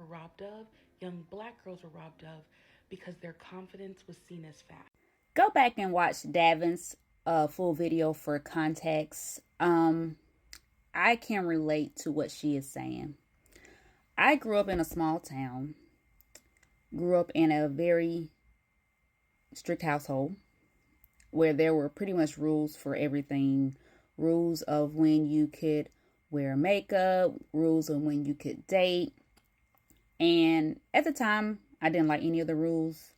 robbed of, young black girls were robbed of, because their confidence was seen as fast. Go back and watch Davin's full video for context. I can relate to what she is saying. I grew up in a small town, grew up in a very strict household where there were pretty much rules for everything. Rules of when you could wear makeup, rules of when you could date. And at the time, I didn't like any of the rules.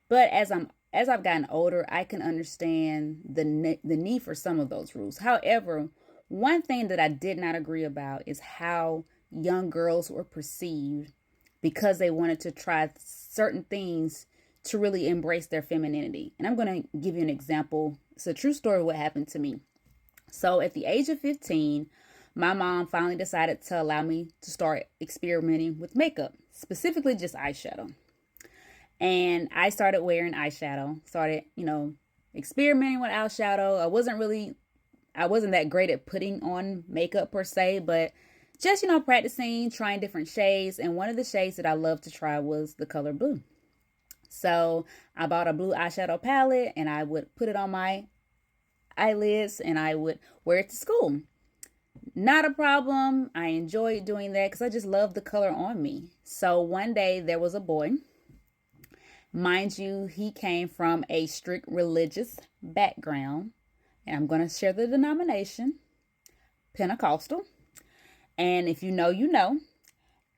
But as I've gotten older, I can understand the need for some of those rules. However, one thing that I did not agree about is how young girls were perceived because they wanted to try certain things to really embrace their femininity. And I'm going to give you an example. It's a true story of what happened to me. So at the age of 15, my mom finally decided to allow me to start experimenting with makeup, specifically just eyeshadow. And I started wearing eyeshadow, started, experimenting with eyeshadow. I wasn't that great at putting on makeup per se, but just, practicing, trying different shades. And one of the shades that I loved to try was the color blue. So I bought a blue eyeshadow palette and I would put it on my eyelids and I would wear it to school. Not a problem. I enjoyed doing that because I just loved the color on me. So one day there was a boy. Mind you, he came from a strict religious background. And I'm going to share the denomination, Pentecostal. And if you know, you know.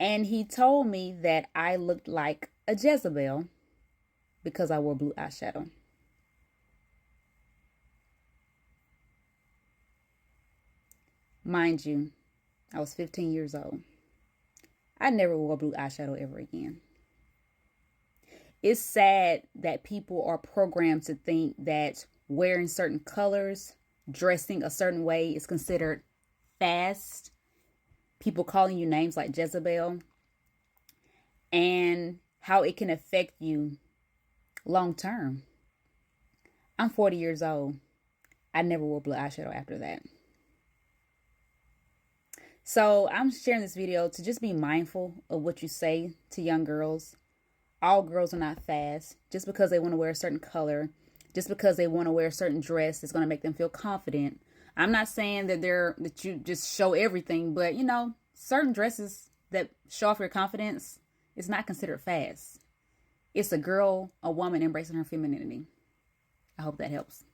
And he told me that I looked like a Jezebel because I wore blue eyeshadow. Mind you, I was 15 years old. I never wore blue eyeshadow ever again. It's sad that people are programmed to think that wearing certain colors, dressing a certain way is considered fast. People calling you names like Jezebel, and how it can affect you long term. I'm 40 years old. I never wore blue eyeshadow after that. So I'm sharing this video to just be mindful of what you say to young girls. All girls are not fast. Just because they want to wear a certain color, just because they want to wear a certain dress is going to make them feel confident. I'm not saying that you just show everything, but certain dresses that show off your confidence is not considered fast. It's a woman embracing her femininity. I hope that helps.